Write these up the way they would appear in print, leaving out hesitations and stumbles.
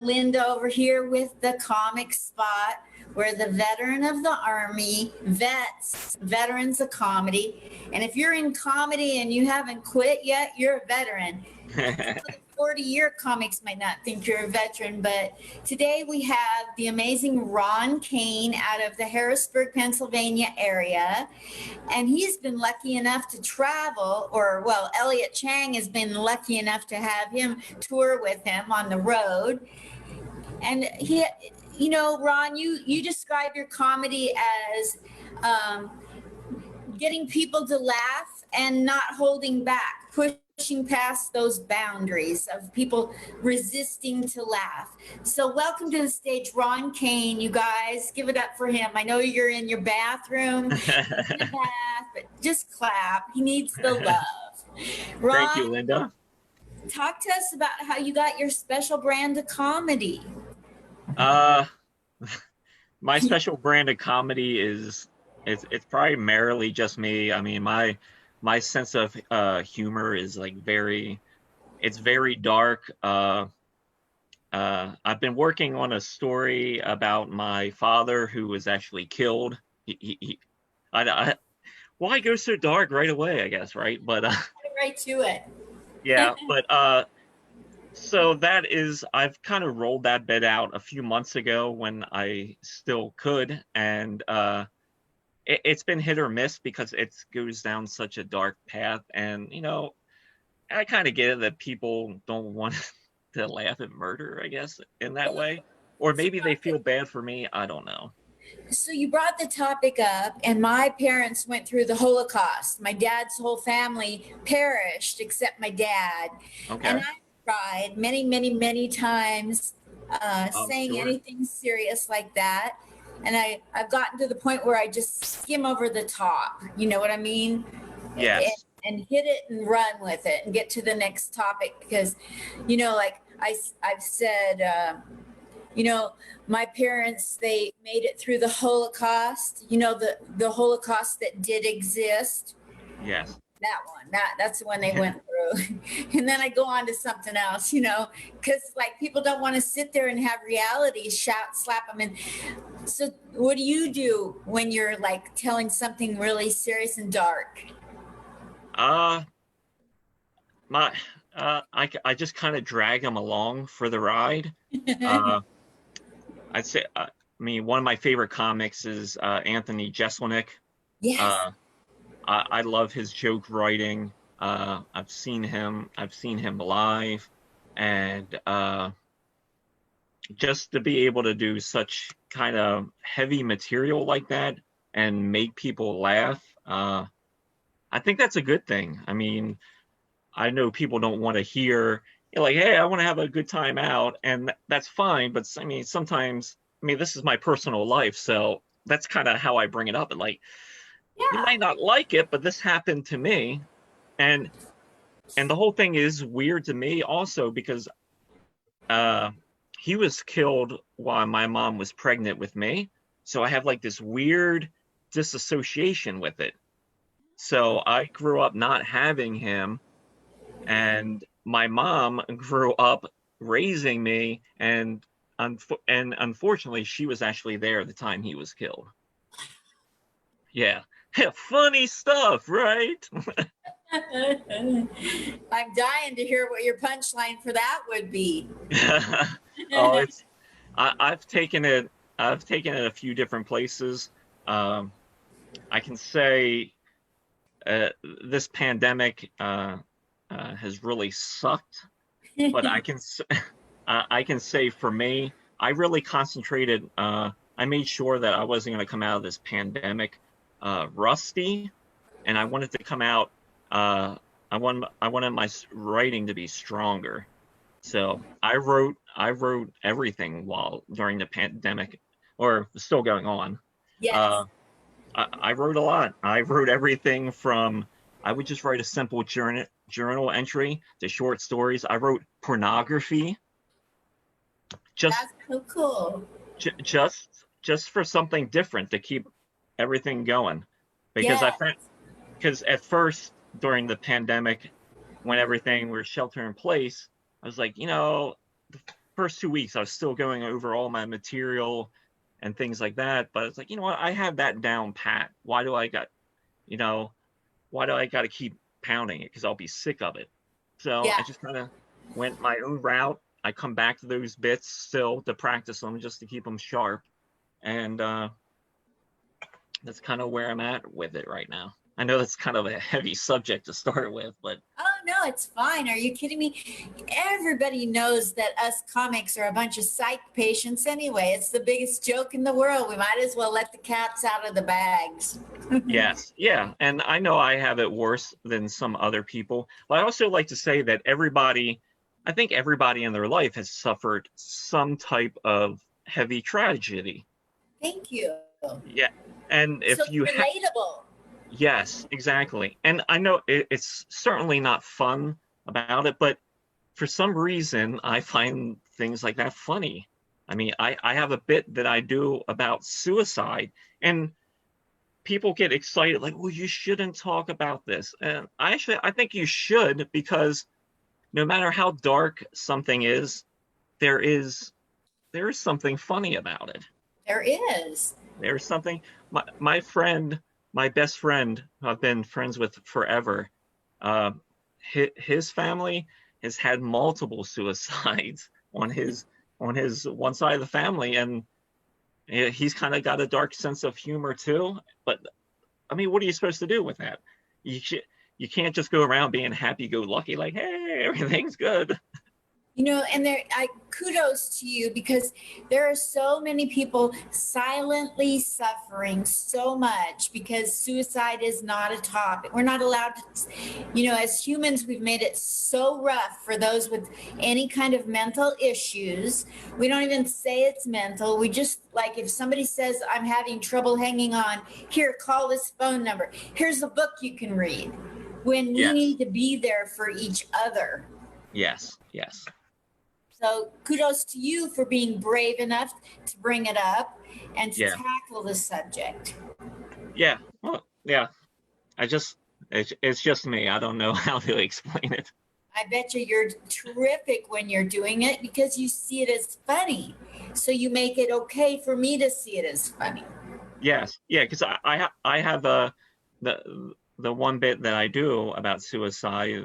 Linda over here with the comic spot. We're the veteran of the Army, veterans of comedy. And if you're in comedy and you haven't quit yet, you're a veteran. 40-year comics might not think you're a veteran, but today we have the amazing Ron Caine out of the Harrisburg, Pennsylvania area. And he's been lucky enough to travel, or well, Elliot Chang has been lucky enough to have him tour with him on the road. And he, Ron, you describe your comedy as getting people to laugh and not holding back, pushing past those boundaries of people resisting to laugh. So welcome to the stage, Ron Caine. You guys, give it up for him. I know you're in your bathroom, in a bath, but just clap. He needs the love. Ron, Thank you, Linda. talk to us about how you got your special brand of comedy. My special brand of comedy is it's primarily just me. I mean, my sense of humor is like it's very dark. I've been working on a story about my father who was actually killed. Why go so dark right away, I guess, right? But Right to it. yeah, but so I've kind of rolled that bit out a few months ago when I still could, and it's been hit or miss because it goes down such a dark path, and I kind of get it that people don't want to laugh at murder, I guess, in that way, or maybe they feel bad for me. I don't know. So you brought the topic up, and my parents went through the Holocaust. My dad's whole family perished except my dad. Okay. And I tried many, many, many times saying Sure. anything serious like that. And I've gotten to the point where I just skim over the top. You know what I mean? Yes. And hit it and run with it and get to the next topic because, like I've said, my parents, they made it through the Holocaust, the Holocaust that did exist. Yes. That one, that's the one they went through. And then I go on to something else, because like people don't want to sit there and have reality slap them in. So what do you do when you're like telling something really serious and dark? My I just kind of drag them along for the ride. Uh, I'd say, I mean, one of my favorite comics is Anthony Jeselnik. Yes. Uh, I love his joke writing. I've seen him live, and just to be able to do such kind of heavy material like that and make people laugh, I think that's a good thing. I mean, I know people don't want to hear like, "Hey, I want to have a good time out," and that's fine. But I mean, sometimes, I mean, this is my personal life, so that's kind of how I bring it up. And like, you Yeah. might not like it, but this happened to me, and the whole thing is weird to me also because uh, he was killed while my mom was pregnant with me, so I have like this weird disassociation with it. So I grew up not having him, and my mom grew up raising me, and unfortunately she was actually there at the time he was killed. Yeah. Funny stuff, right? I'm dying to hear what your punchline for that would be. Oh, I've taken it a few different places. um I can say this pandemic has really sucked, but I can say for me, I really concentrated. I made sure that I wasn't going to come out of this pandemic rusty, and I wanted to come out. I wanted my writing to be stronger. So I wrote everything while during the pandemic, or still going on. Yes. Uh, I wrote a lot. I wrote everything from I would just write a simple journal entry to short stories. I wrote pornography just That's so cool. just for something different to keep everything going. Because I Yeah. found because at first during the pandemic, when everything was shelter in place, I was like, first 2 weeks, I was still going over all my material and things like that. But it's like, you know what? I have that down pat. Why do I got to keep pounding it? Because I'll be sick of it. So Yeah. I just kind of went my own route. I come back to those bits still to practice them just to keep them sharp. And that's kind of where I'm at with it right now. I know that's kind of a heavy subject to start with, but Oh, no, it's fine. Are you kidding me? Everybody knows that us comics are a bunch of psych patients anyway. It's the biggest joke in the world. We might as well let the cats out of the bags. yes, yeah. And I know I have it worse than some other people. But I also like to say that I think everybody in their life has suffered some type of heavy tragedy. Thank you. Yeah. And So if you it's relatable. yes, exactly. And I know it's certainly not fun about it, but for some reason, I find things like that funny. I mean, I have a bit that I do about suicide, and people get excited, like, well, you shouldn't talk about this. And I think you should, because no matter how dark something is, there is something funny about it. There is. There's something. My friend, my best friend, who I've been friends with forever, uh, his family has had multiple suicides on his one side of the family, and he's kind of got a dark sense of humor too. But I mean, what are you supposed to do with that? You can't just go around being happy-go-lucky, like, hey, everything's good. You know, and kudos to you, because there are so many people silently suffering so much because suicide is not a topic. We're not allowed to, as humans, we've made it so rough for those with any kind of mental issues. We don't even say it's mental. We just, like, if somebody says, I'm having trouble hanging on, here, call this phone number. Here's a book you can read. When we Yes. need to be there for each other. Yes, yes. So kudos to you for being brave enough to bring it up and to tackle the subject. Yeah. Well, yeah. It's just me. I don't know how to explain it. I bet you're terrific when you're doing it because you see it as funny. So you make it okay for me to see it as funny. Yes. Yeah. Because I have the one bit that I do about suicide.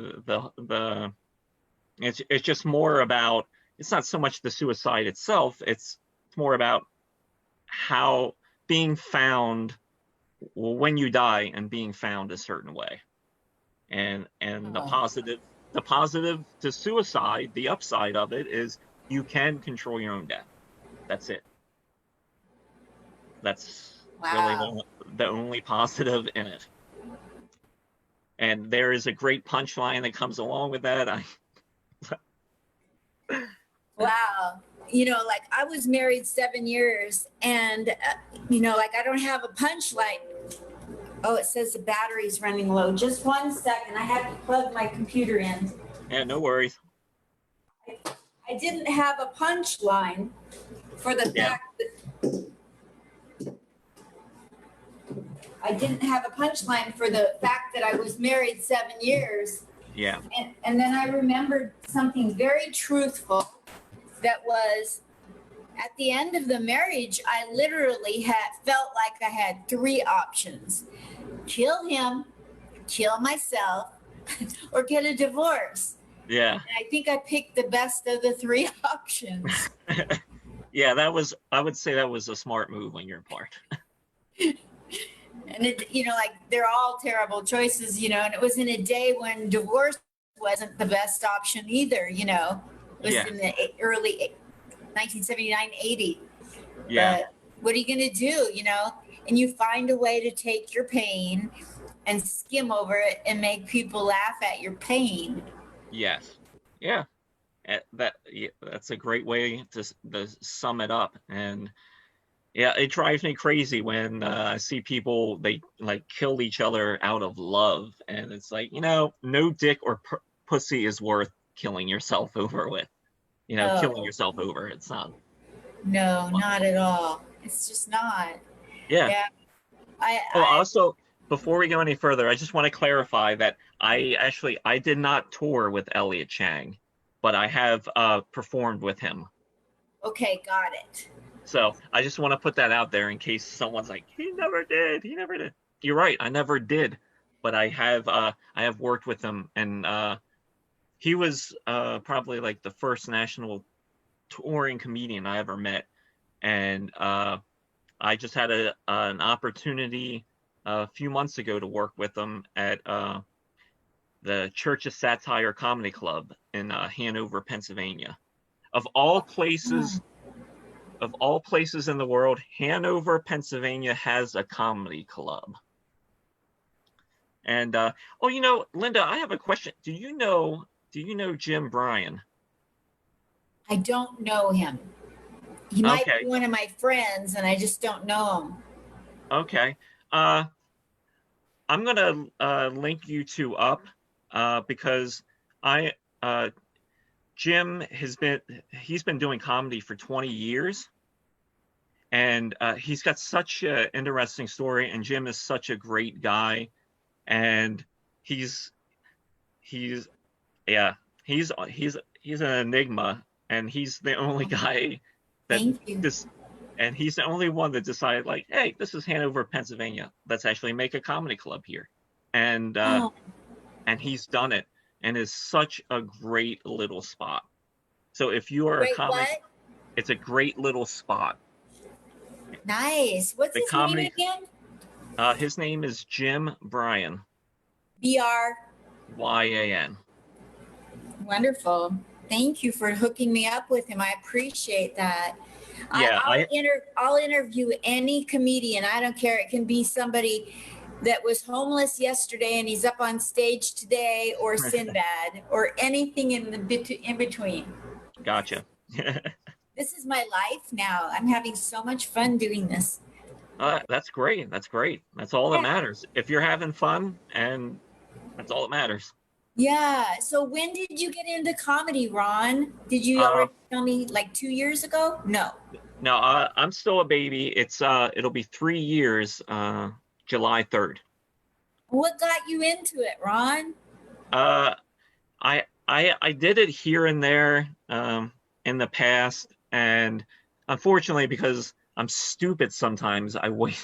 It's just more about. It's not so much the suicide itself. It's more about how being found when you die and being found a certain way, and the positive to suicide, the upside of it is you can control your own death. That's it. That's really the only positive in it. And there is a great punchline that comes along with that. Wow. Like, I was married 7 years, and, like, I don't have a punchline. Oh, it says the battery's running low. Just 1 second. I have to plug my computer in. Yeah, no worries. I didn't have a punchline for the fact that I was married 7 years. Yeah. And then I remembered something very truthful that was, at the end of the marriage, I literally felt like I had 3 options: kill him, kill myself, or get a divorce. Yeah. And I think I picked the best of the 3 options. Yeah, I would say that was a smart move on your part. And it, like, they're all terrible choices, and it was in a day when divorce wasn't the best option either, It was in the early 1979, 80. Yeah. But what are you going to do, And you find a way to take your pain and skim over it and make people laugh at your pain. Yes. Yeah. That's a great way to sum it up. And yeah, it drives me crazy when I see people, they like kill each other out of love, and it's like, no dick or pussy is worth killing yourself over with. Killing yourself over. It's not. No, not at all. It's just not. Yeah. Also, before we go any further, I just want to clarify that I did not tour with Elliot Chang, but I have performed with him Okay, got it. So I just want to put that out there in case someone's like, he never did. He never did. You're right. I never did, but I have worked with him, and he was probably like the first national touring comedian I ever met, and I just had an opportunity a few months ago to work with him at the Church of Satire Comedy Club in Hanover, Pennsylvania. Of all places, of all places in the world, Hanover, Pennsylvania has a comedy club. And oh, you know, Linda, I have a question. Do you know Jim Bryan? I don't know him. He might Okay, be one of my friends, and I just don't know him. okay. I'm gonna link you two up because I Jim he's been doing comedy for 20 years, and he's got such an interesting story, and Jim is such a great guy, and he's he's yeah he's an enigma, and he's the only guy that Thank you. this and he's the only one that decided, like, hey, this is Hanover, Pennsylvania, let's actually make a comedy club here. And Oh, he's done it, and is such a great little spot. So if you are a wait, comedy, what? it's a great little spot. Nice. What's The his name comedy, again? his name is Jim Bryan, BR. Yan. Wonderful. Thank you for hooking me up with him. I appreciate that. Yeah, I'll interview any comedian. I don't care. It can be somebody that was homeless yesterday and he's up on stage today, or Sinbad, or anything in between. gotcha. This is my life now. I'm having so much fun doing this. That's great. That's great. That's all that Yeah. matters. If you're having fun, and that's all that matters. Yeah. So when did you get into comedy, Ron? Did you Uh, already tell me like 2 years ago? No. no, I'm still a baby. It'll be 3 years, July 3rd. What got you into it, Ron? Uh, I did it here and there in the past, and unfortunately, because I'm stupid sometimes, I wait.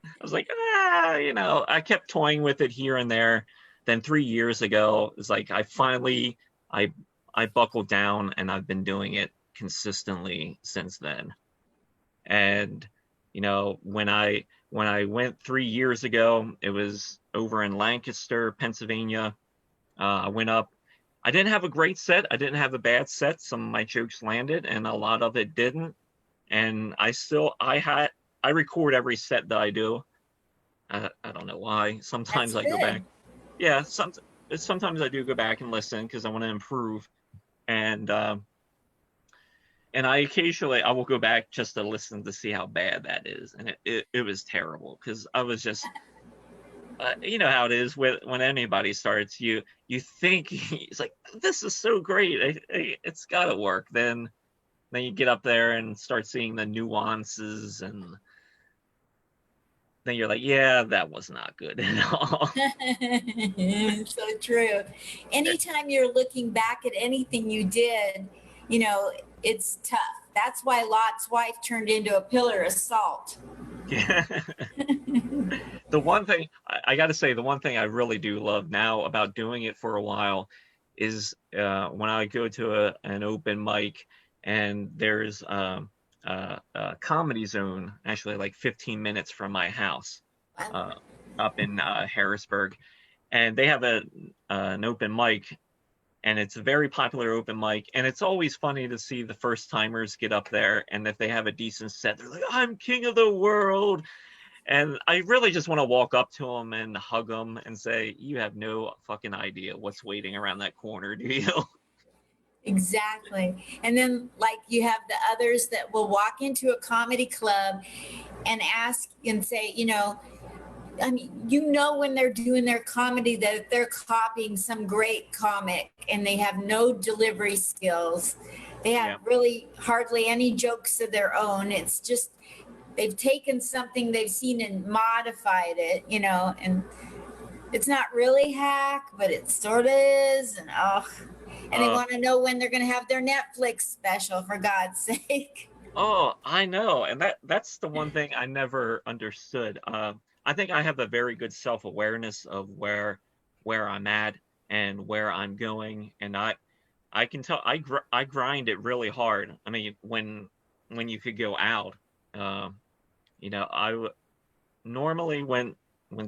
I was like, I kept toying with it here and there. Then 3 years ago, it's like I I buckled down, and I've been doing it consistently since then. And when I went 3 years ago, it was over in Lancaster, Pennsylvania. I went up. I didn't have a great set. I didn't have a bad set. Some of my jokes landed, and a lot of it didn't. And I record every set that I do. I don't know why. That's Sometimes I go back. good. Yeah, sometimes I do go back and listen because I want to improve. And I occasionally I will go back just to listen to see how bad that is, and it was terrible because I was just you know how it is when anybody starts, you think it's like, this is so great, it's got to work. Then you get up there and start seeing the nuances, and then you're like, yeah, that was not good at all. So true. Anytime you're looking back at anything you did, you know, it's tough. That's why Lot's wife turned into a pillar of salt. Yeah. The one thing I got to say, the one thing I really do love now about doing it for a while is when I go to an open mic, and there's a comedy zone actually like 15 minutes from my house up in Harrisburg, and they have an open mic, and it's a very popular open mic, and it's always funny to see the first timers get up there, and if they have a decent set, they're like, I'm king of the world. And I really just want to walk up to them and hug them and say, you have no fucking idea what's waiting around that corner, do you? Exactly. And then, like, you have the others that will walk into a comedy club and ask and say, I mean, when they're doing their comedy that they're copying some great comic and they have no delivery skills. They have Yeah. really hardly any jokes of their own. It's just they've taken something they've seen and modified it, and it's not really hack, but it sort of is. And And they want to know when they're going to have their Netflix special, for God's sake. Oh, I know. And that's the one thing I never understood. I think I have a very good self-awareness of where I'm at and where I'm going, and I can tell I grind it really hard. I mean, when you could go out, you know, normally when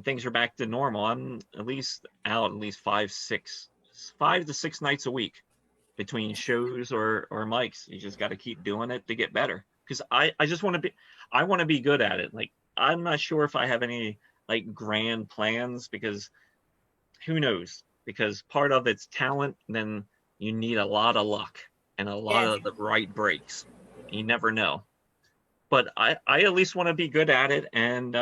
things are back to normal, I'm at least out at least 5 to 6 nights a week between shows or mics. You just got to keep doing it to get better. Because I just I want to be good at it. Like, I'm not sure if I have any like grand plans, because who knows? Because part of it's talent, then you need a lot of luck and a lot Yes. of the right breaks. You never know. But I at least want to be good at it, and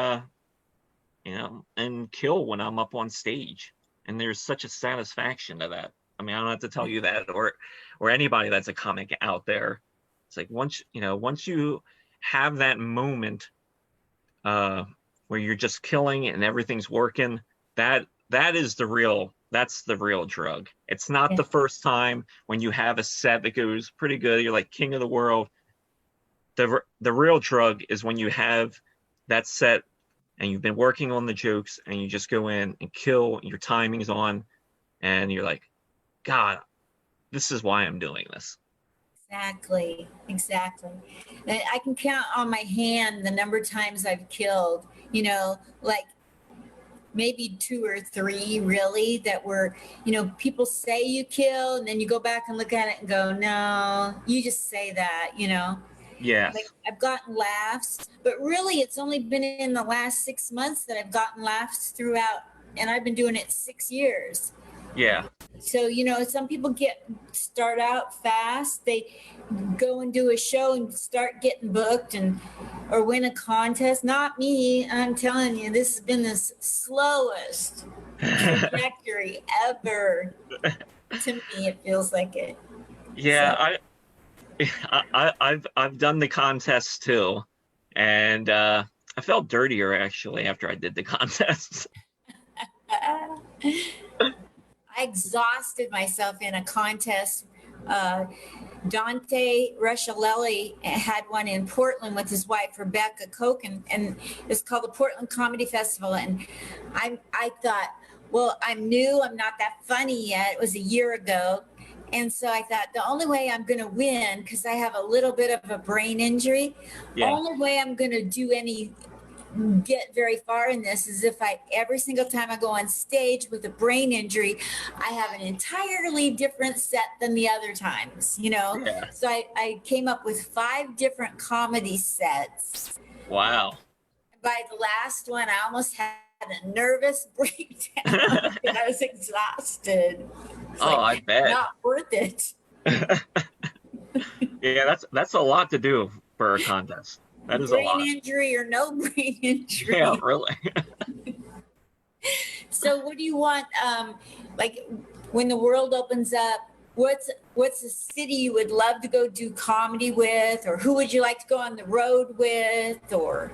you know, and kill when I'm up on stage. And there's such a satisfaction to that. I mean, I don't have to tell you that, or anybody that's a comic out there. It's like once you have that moment where you're just killing and everything's working, that's the real drug. It's not the first time when you have a set that goes pretty good, you're like king of the world. The real drug is when you have that set and you've been working on the jokes and you just go in and kill, your timing's on, and you're like, God, this is why I'm doing this. Exactly. And I can count on my hand the number of times I've killed, you know, like maybe 2 or 3 really, that were, you know, people say you kill and then you go back and look at it and go, no, you just say that, you know. Yes. Like, I've gotten laughs, but really it's only been in the last 6 months that I've gotten laughs throughout, and I've been doing it 6 years. Yeah. So, you know, some people start out fast. They go and do a show and start getting booked or win a contest. Not me. I'm telling you, this has been the slowest trajectory ever. To me, it feels like it. Yeah, I've done the contests too, and I felt dirtier actually after I did the contests. I exhausted myself in a contest. Dante Ruscialelli had one in Portland with his wife Rebecca Koch, and it's called the Portland Comedy Festival. And I thought, well, I'm new, I'm not that funny yet. It was a year ago. And so I thought the only way I'm going to win, because I have a little bit of a brain injury, only way I'm going to get very far in this is if every single time I go on stage with a brain injury, I have an entirely different set than the other times, you know? Yeah. So I came up with 5 different comedy sets. Wow. By the last one, I almost had a nervous breakdown because I was exhausted. I bet. Not worth it. Yeah, that's a lot to do for a contest. That is a lot. Brain injury or no brain injury. Yeah, really. So what do you want, like when the world opens up, what's a city you would love to go do comedy with, or who would you like to go on the road with, or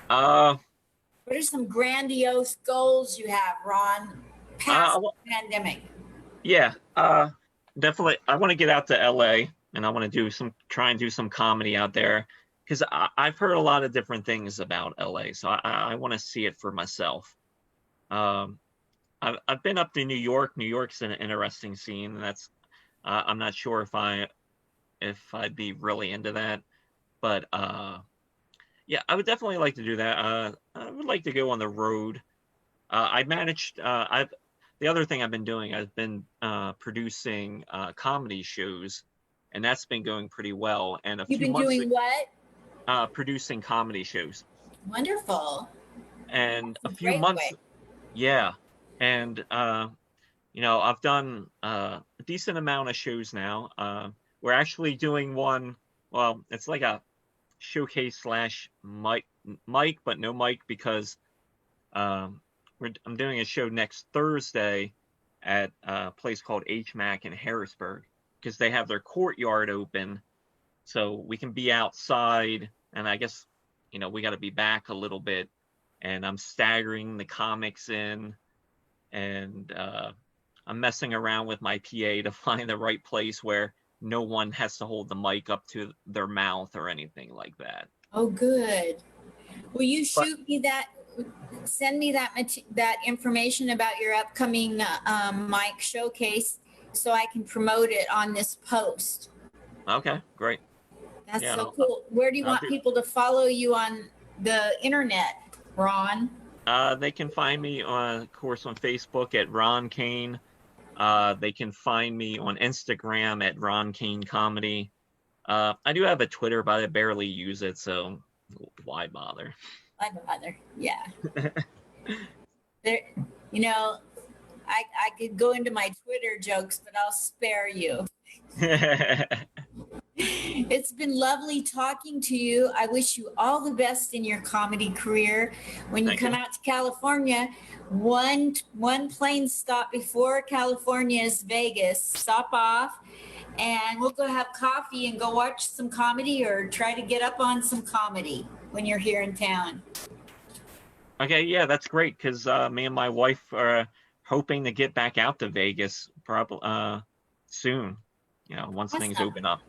what are some grandiose goals you have, Ron, past the pandemic? Yeah, definitely. I want to get out to LA, and I want to try and do some comedy out there, because I've heard a lot of different things about LA, so I want to see it for myself. I've been up to New York. New York's an interesting scene. And that's I'm not sure if I'd be really into that, but yeah, I would definitely like to do that. I would like to go on the road. The other thing I've been doing, I've been producing comedy shows, and that's been going pretty well. And You've been doing what? Producing comedy shows. Wonderful. And That's a few months, way. yeah. And you know, I've done a decent amount of shows now. We're actually doing one. Well, it's like a showcase / mic, but no mic, because I'm doing a show next Thursday at a place called HMAC in Harrisburg, because they have their courtyard open, so we can be outside. And I guess, you know, we got to be back a little bit, and I'm staggering the comics in, and I'm messing around with my PA to find the right place where no one has to hold the mic up to their mouth or anything like that. Oh, good. Will you But shoot me that? Send me that information about your upcoming mic showcase so I can promote it on this post. okay, great. That's Yeah, so cool. Where do you I'll want do. people to follow you on the internet, Ron? They can find me on, of course, on Facebook at Ron Caine. They can find me on Instagram at Ron Caine Comedy. I do have a Twitter, but I barely use it, so why bother? I'd rather, yeah. There, you know, I could go into my Twitter jokes, but I'll spare you. It's been lovely talking to you. I wish you all the best in your comedy career. When you Thank come you. out to California, one plane stop before California is Vegas. Stop off and we'll go have coffee and go watch some comedy or try to get up on some comedy when you're here in town. Okay, yeah, that's great because me and my wife are hoping to get back out to Vegas probably soon, once things Awesome. open up.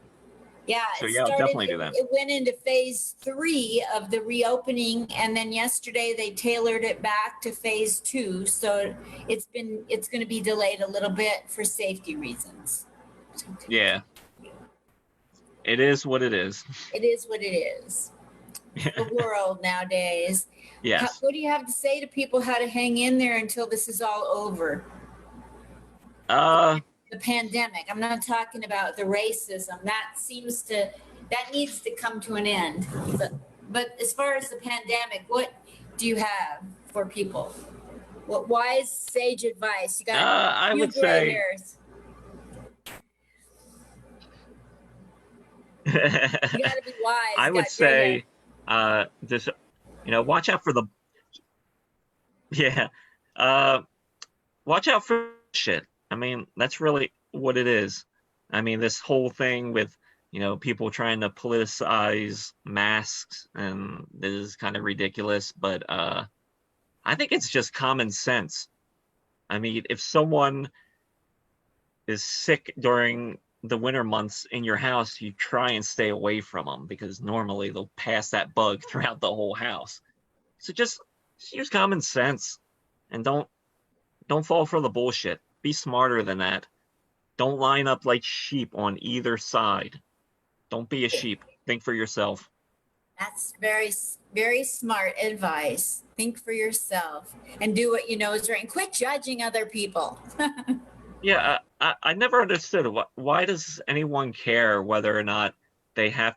Yeah, So yeah, I'll definitely do that. It went into phase 3 of the reopening, and then yesterday they tailored it back to phase 2. So it's going to be delayed a little bit for safety reasons. Yeah, it is what it is. It is what it is. The world nowadays. Yes. What do you have to say to people how to hang in there until this is all over? Uh, The pandemic. I'm not talking about the racism. That needs to come to an end. But as far as the pandemic, what do you have for people? What wise sage advice? You got I few would gray say. hairs. You got to be wise. I You would got gray hair. say, just watch out for the yeah, watch out for shit. I mean, that's really what it is. I mean, this whole thing with people trying to politicize masks, and this is kind of ridiculous, but I think it's just common sense. I mean, if someone is sick during the winter months in your house, you try and stay away from them because normally they'll pass that bug throughout the whole house. So just use common sense and don't fall for the bullshit. Be smarter than that. Don't line up like sheep on either side. Don't be a sheep. Think for yourself. That's very, very smart advice. Think for yourself and do what you know is right. And quit judging other people. Yeah, I never understood why does anyone care whether or not they have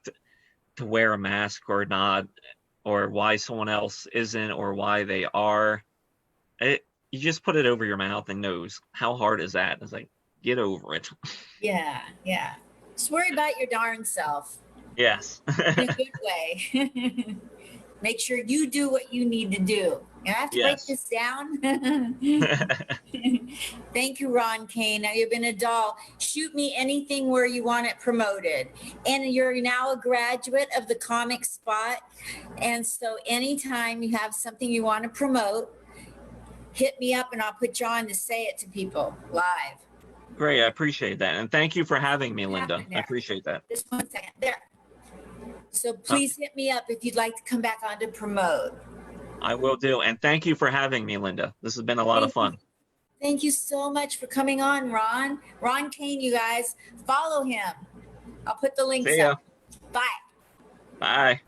to wear a mask or not, or why someone else isn't, or why they are. You just put it over your mouth and nose. How hard is that? It's like, get over it. Yeah. Just worry about your darn self Yes. in a good way. Make sure you do what you need to do. I have to write Yes. this down. Thank you, Ron Caine. Now you've been a doll. Shoot me anything where you want it promoted. And you're now a graduate of the Comic Spot. And so anytime you have something you want to promote, hit me up and I'll put you on to say it to people live. Great, I appreciate that. And thank you for having me, Linda. I appreciate that. Just 1 second. There. So please hit me up if you'd like to come back on to promote. I will do. And thank you for having me, Linda. This has been a lot of fun. Thank you so much for coming on, Ron. Ron Caine, you guys. Follow him. I'll put the links See ya. up. Bye. Bye.